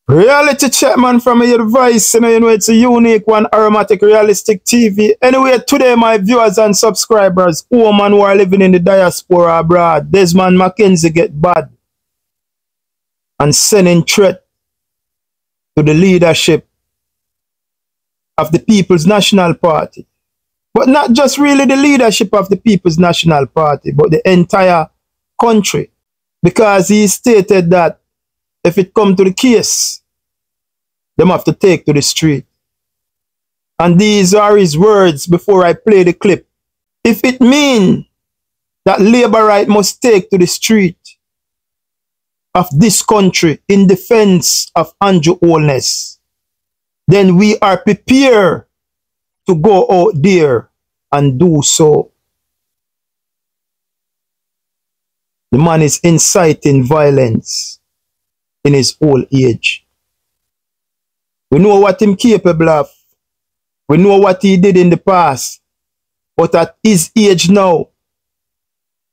Reality check, man, from your voice. You know it's a unique one, aromatic, realistic TV. Anyway, today, my viewers and subscribers, women who are living in the diaspora abroad, Desmond Mckenzie get bad and sending threat to the leadership of the People's National Party. But not just really the leadership of the People's National Party, but the entire country. Because he stated that if it come to the case, them have to take to the street. And these are his words before I play the clip. If it means that labor right must take to the street of this country in defense of Andrew Holness, then we are prepared to go out there and do so. The man is inciting violence in his old age. We know what he's capable of. We know what he did in the past. But at his age now,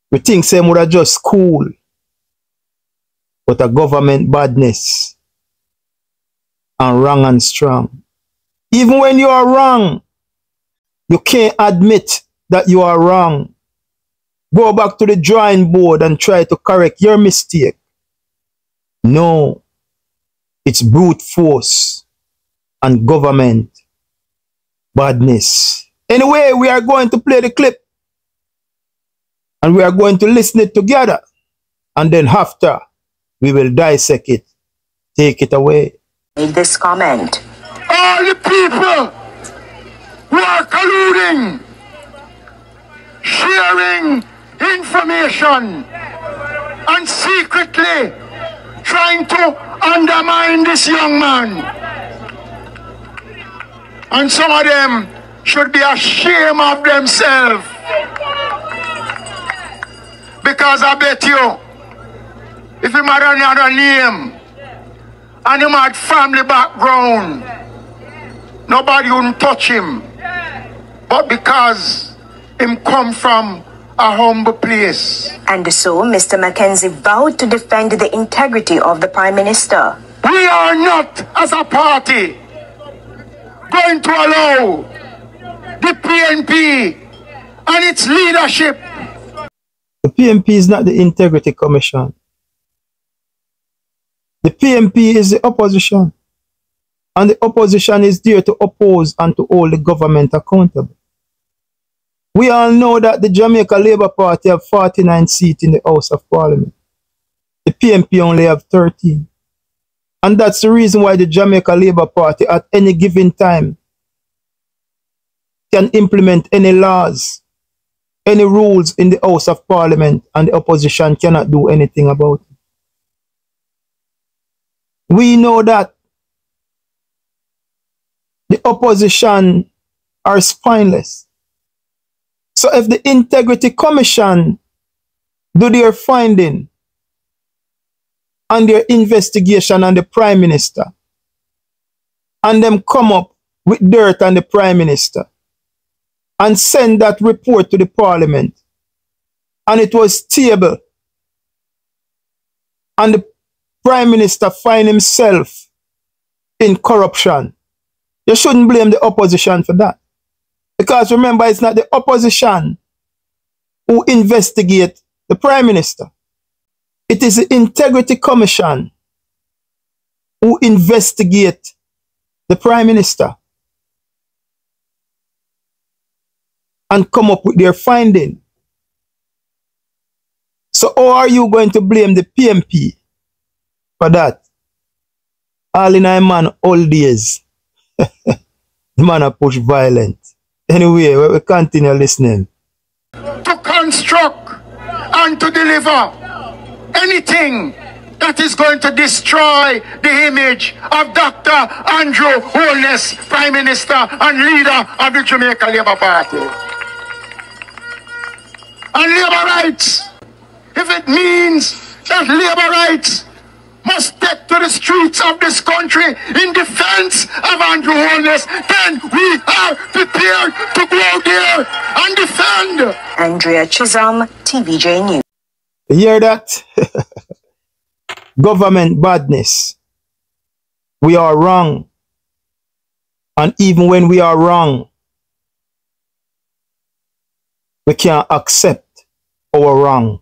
we think him would have just cool. But a government badness and wrong and strong. Even when you are wrong, you can't admit that you are wrong. Go back to the drawing board and try to correct your mistake. No, it's brute force and government badness. Anyway, we are going to play the clip and we are going to listen it together, and then after we will dissect it. Take it away. Make this comment. All the people who are colluding, sharing information, and secretly trying to undermine this young man. And some of them should be ashamed of themselves. Because I bet you, if him had another name and him had family background, nobody wouldn't touch him. But because him come from a humble place. And so, Mr. Mckenzie vowed to defend the integrity of the Prime Minister. We are not, as a party, going to allow the PNP and its leadership. The PNP is not the Integrity Commission. The PNP is the opposition. And the opposition is there to oppose and to hold the government accountable. We all know that the Jamaica Labour Party have 49 seats in the House of Parliament. The PNP only have 13. And that's the reason why the Jamaica Labour Party at any given time can implement any laws, any rules in the House of Parliament, and the opposition cannot do anything about it. We know that the opposition are spineless. So if the Integrity Commission do their finding and their investigation on the Prime Minister, and them come up with dirt on the Prime Minister and send that report to the Parliament, and it was tabled, and the Prime Minister find himself in corruption, you shouldn't blame the opposition for that. Because remember, it's not the opposition who investigate the Prime Minister. It is the Integrity Commission who investigate the Prime Minister and come up with their finding. So how are you going to blame the PNP for that? All in a man all days. The man a push violent. Anyway, we continue listening. To construct and to deliver anything that is going to destroy the image of Dr. Andrew Holness, Prime Minister and leader of the Jamaica Labour Party. And labour rights, if it means that labour rights must take to the streets of this country in defense of Andrew Holness, then we are prepared to go out there and defend. Andrea Chisholm, TVJ News. You hear that? Government badness We are wrong. And even when we are wrong, we can't accept our wrong.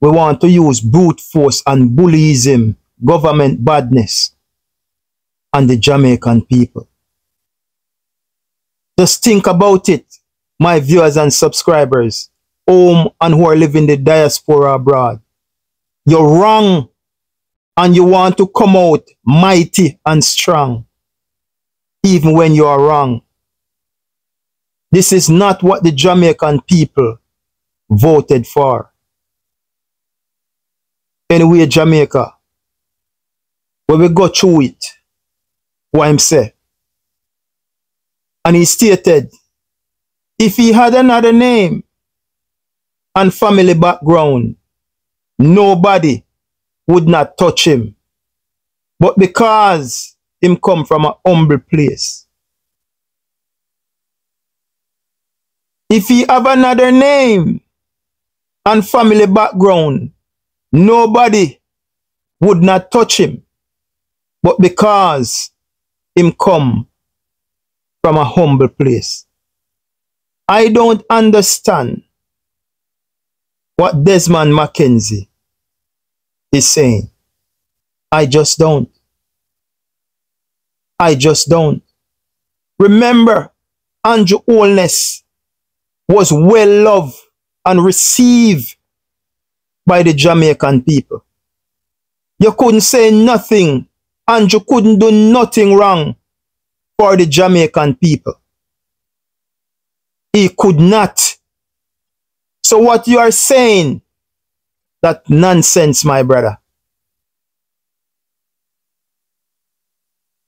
We want to use brute force and bullyism, government badness, and the Jamaican people. Just think about it, my viewers and subscribers, home and who are living the diaspora abroad. You're wrong, and you want to come out mighty and strong, even when you are wrong. This is not what the Jamaican people voted for. Anyway, Jamaica, when we go through it, what him say, and he stated, if he had another name and family background, nobody would not touch him. But because him come from a humble place. If he have another name and family background, nobody would not touch him. But because him come from a humble place. I don't understand what Desmond Mckenzie is saying. I just don't. I just don't. Remember, Andrew Holness was well loved and received by the Jamaican people. You couldn't say nothing. Andrew couldn't do nothing wrong for the Jamaican people. He could not. So what you are saying, that nonsense, my brother.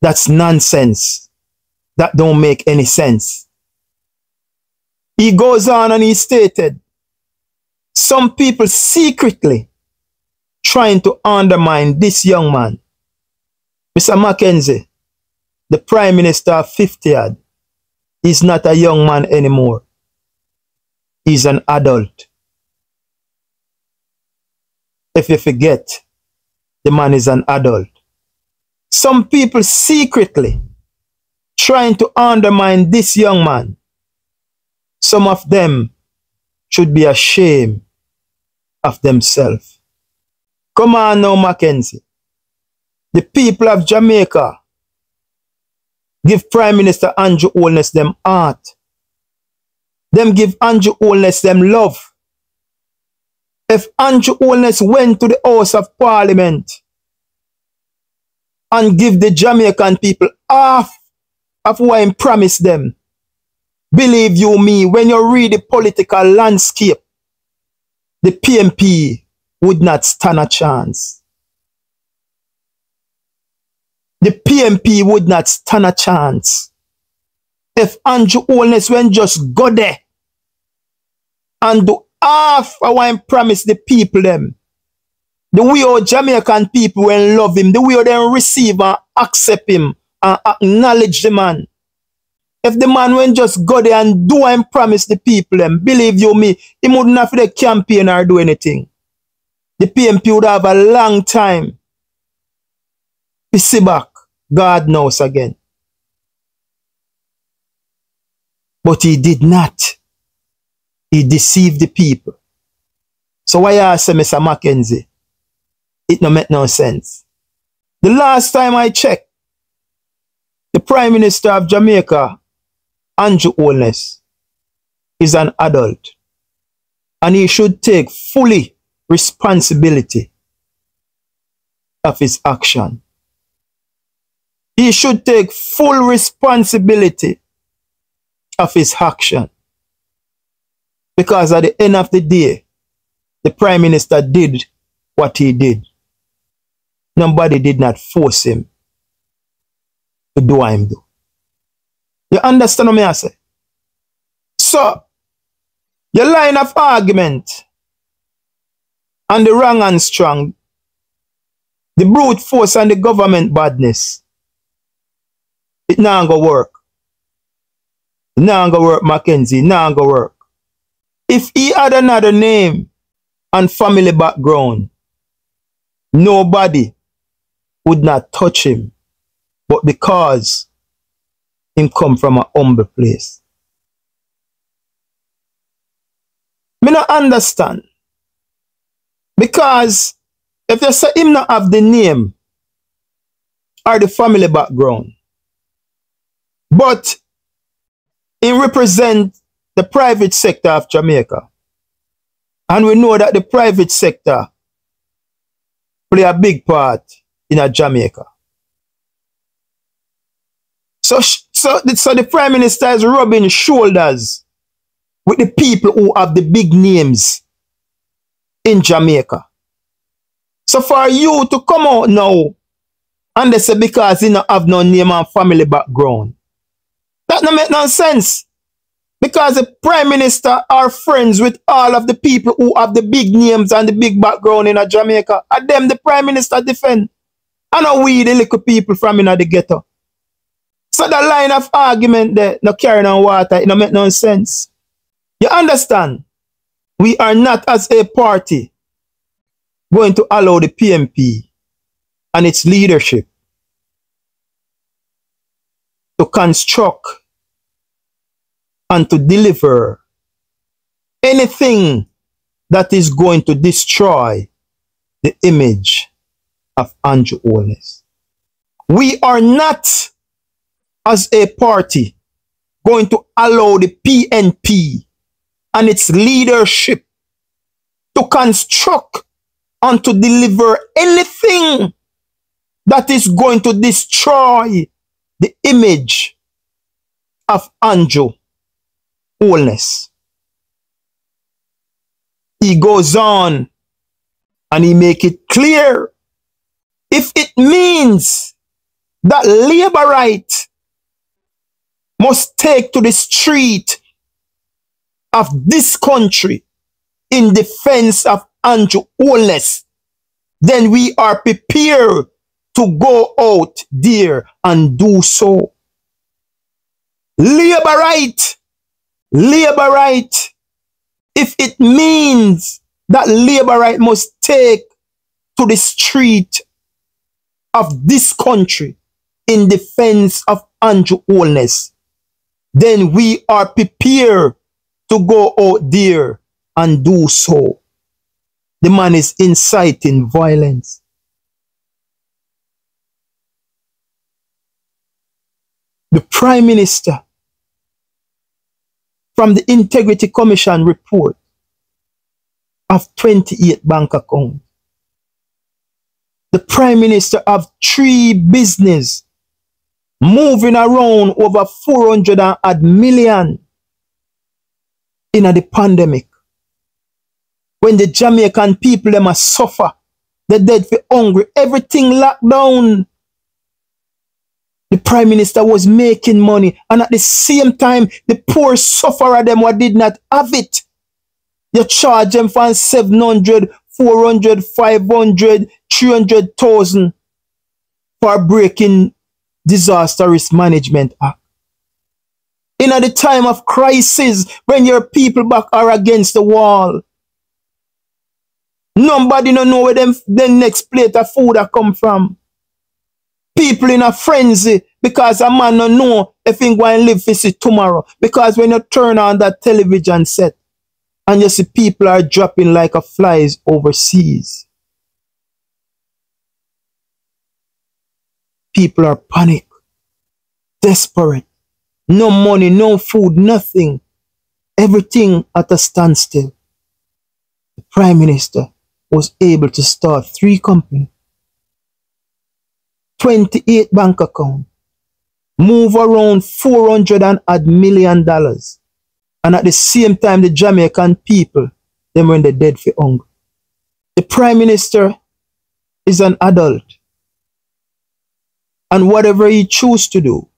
That's nonsense. That don't make any sense. He goes on and he stated, some people secretly trying to undermine this young man. Mr. Mckenzie, the Prime Minister of 50th, is not a young man anymore. He's an adult. If you forget, the man is an adult. Some people secretly trying to undermine this young man. Some of them should be ashamed of themselves. Come on now, Mckenzie. The people of Jamaica give Prime Minister Andrew Holness them heart. Them give Andrew Holness them love. If Andrew Holness went to the House of Parliament and give the Jamaican people half of what he promised them, believe you me, when you read the political landscape, the PMP would not stand a chance. The PMP would not stand a chance. If Andrew Holness went just go there and do half of what he promised the people them, the way our Jamaican people will love him, the way they receive and accept him and acknowledge the man. If the man went just go there and do and promise the people them, believe you me, he wouldn't have to campaign or do anything. The PMP would have a long time to see back, God knows again. But he did not. He deceived the people. So why I say, Mr. Mckenzie, it no make no sense. The last time I checked, the Prime Minister of Jamaica, Andrew Holness, is an adult. And he should take fully responsibility of his action. He should take full responsibility of his action. Because at the end of the day, the Prime Minister did what he did. Nobody did not force him to do what he do. You understand what I say? So, your line of argument and the wrong and strong, the brute force and the government badness, it not gonna work. It not gonna work, Mckenzie. It not gonna work. If he had another name and family background, nobody would not touch him. but because him come from a humble place. Me not understand. Because if you say him not have the name or the family background, but he represent the private sector of Jamaica, and we know that the private sector play a big part in Jamaica. So the Prime Minister is rubbing shoulders with the people who have the big names in Jamaica. So for you to come out now and they say because he don't have no name and family background, that don't make no sense. Because the Prime Minister are friends with all of the people who have the big names and the big background in Jamaica. And them the Prime Minister defend. And now we the little people from in the ghetto. So the line of argument there, no carrying on water, it don't make no sense. You understand? We are not as a party going to allow the PMP and its leadership to construct and to deliver anything that is going to destroy the image of Andrew Holness. We are not, as a party, going to allow the PNP and its leadership to construct and to deliver anything that is going to destroy the image of Andrew Holness. He goes on and he make it clear, if it means that labor right must take to the street of this country in defense of Andrew Holness, then we are prepared to go out there and do so. Labor right. Labor right. If it means that labor right must take to the street of this country in defense of Andrew Holness, then we are prepared to go out there and do so. The man is inciting violence. The Prime Minister, from the Integrity Commission report of 28 bank accounts, the Prime Minister of 3 business moving around over 400 million in the pandemic. When the Jamaican people them a suffer, they dead for hungry, everything locked down. The Prime Minister was making money, and at the same time, the poor sufferer them what did not have it. You charge them for 700, 400, 500, 300,000 for breaking Disaster Risk Management Act. In the time of crisis, when your people back are against the wall, nobody don't know where them next plate of food a come from. People in a frenzy because a man don't know if he going to live to see tomorrow. Because when you turn on that television set and you see people are dropping like a flies overseas, people are panicked, desperate. No money, no food, nothing. Everything at a standstill. The Prime Minister was able to start 3 companies, 28 bank accounts, move around $400 million. And at the same time, the Jamaican people, them when they're dead for hunger. The Prime Minister is an adult. And whatever he chooses to do,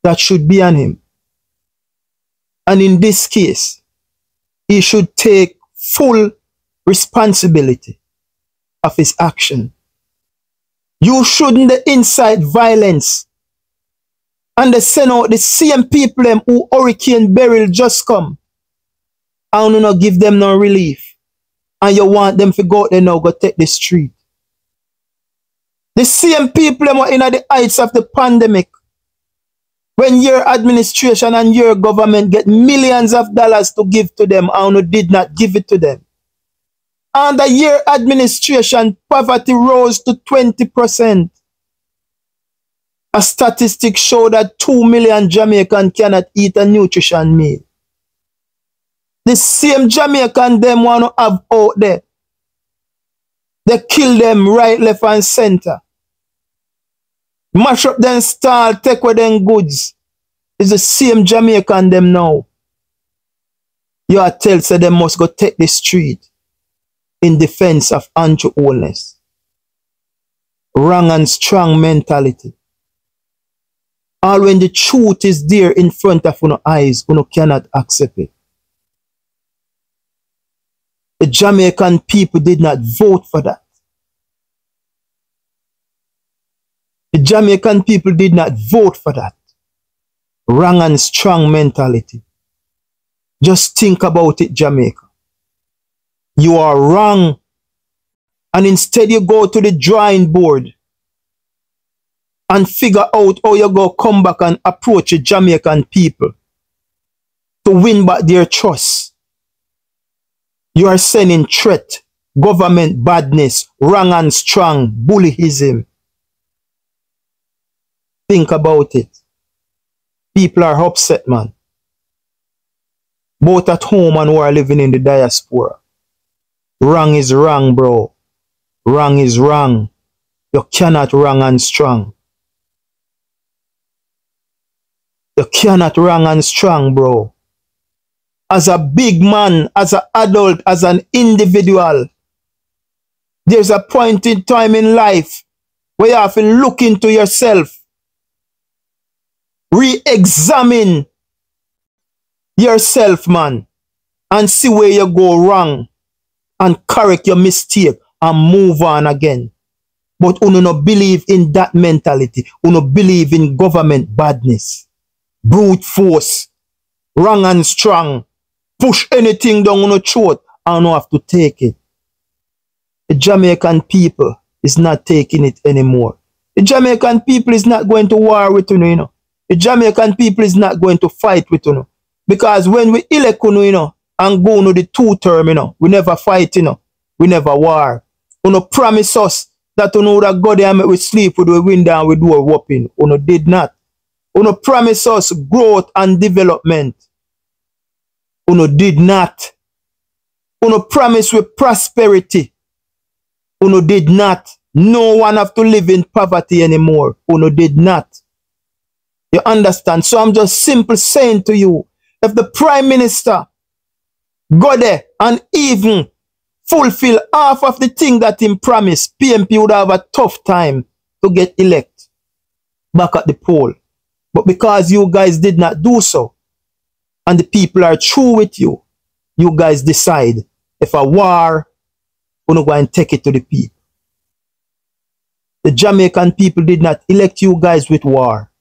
that should be on him. And in this case, he should take full responsibility of his action. You shouldn't incite violence and they send out the same people them who Hurricane Beryl just come and you not give them no relief. And you want them to go out there now, go take the street. The same people them were in the heights of the pandemic. When your administration and your government get millions of dollars to give to them and you did not give it to them. Under your administration, poverty rose to 20%. A statistic show that 2 million Jamaicans cannot eat a nutrition meal. The same Jamaican them want to have out there. They kill them right, left and center. Mash up them stall, take away them goods. It's the same Jamaican them now. You are tell say them must go take the street in defense of anti-wholeness. Wrong and strong mentality. All when the truth is there in front of your eyes, you cannot accept it. The Jamaican people did not vote for that. The Jamaican people did not vote for that. Wrong and strong mentality. Just think about it, Jamaica. You are wrong. And instead you go to the drawing board and figure out how you go come back and approach the Jamaican people to win back their trust. You are sending threat, government badness, wrong and strong, bullyism. Think about it. People are upset, man. Both at home and who are living in the diaspora. Wrong is wrong, bro. Wrong is wrong. You cannot wrong and strong. You cannot wrong and strong, bro. As a big man, as an adult, as an individual, there's a point in time in life where you have to look into yourself, re-examine yourself, man, and see where you go wrong and correct your mistake and move on again. But you don't believe in that mentality. You don't believe in government badness, brute force, wrong and strong. Push anything down on your throat and you have to take it. The Jamaican people is not taking it anymore. The Jamaican people is not going to war with you, you know. The Jamaican people is not going to fight with you, know. Because when we elect you know, and go to the 2-term, you know, we never fight, you know. We never war. You know, promise us that you know that God and we sleep with the window and we do a whooping. You know, did not. You know, promise us growth and development. Uno did not. Uno promise with prosperity. Uno did not. No one have to live in poverty anymore. Uno did not. You understand? So I'm just simply saying to you, if the Prime Minister go there and even fulfill half of the thing that him promised, PMP would have a tough time to get elected back at the poll. But because you guys did not do so, and the people are true with you, you guys decide if a war, you're not going to take it to the people. The Jamaican people did not elect you guys with war.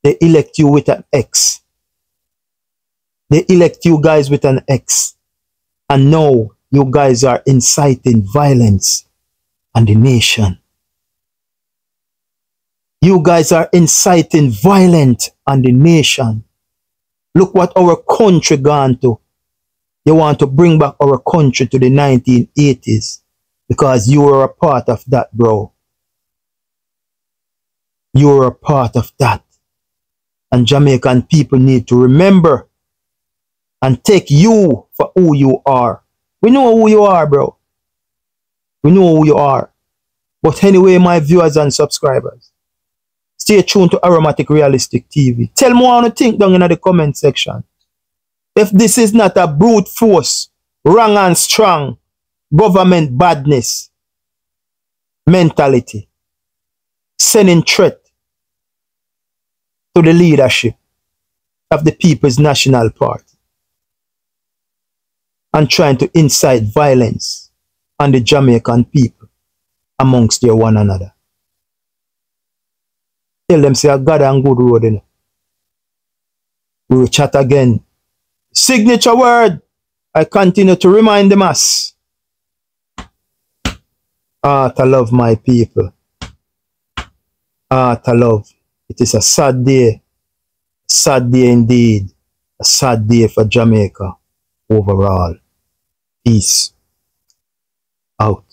They elect you with an X. They elect you guys with an X. And now you guys are inciting violence on the nation. You guys are inciting violence on the nation. Look what our country gone to. You want to bring back our country to the 1980s because you were a part of that, bro. You were a part of that. And Jamaican people need to remember and take you for who you are. We know who you are, bro. We know who you are. But anyway, my viewers and subscribers, stay tuned to Aromatic Realistic TV. Tell me what you think down in the comment section. If this is not a brute force, wrong and strong, government badness mentality, sending threat to the leadership of the People's National Party and trying to incite violence on the Jamaican people amongst their one another. Tell them say a God and good road, you know. We will chat again. Signature word. I continue to remind them us. To love my people. heart of love. It is a sad day indeed, a sad day for Jamaica overall. Peace out.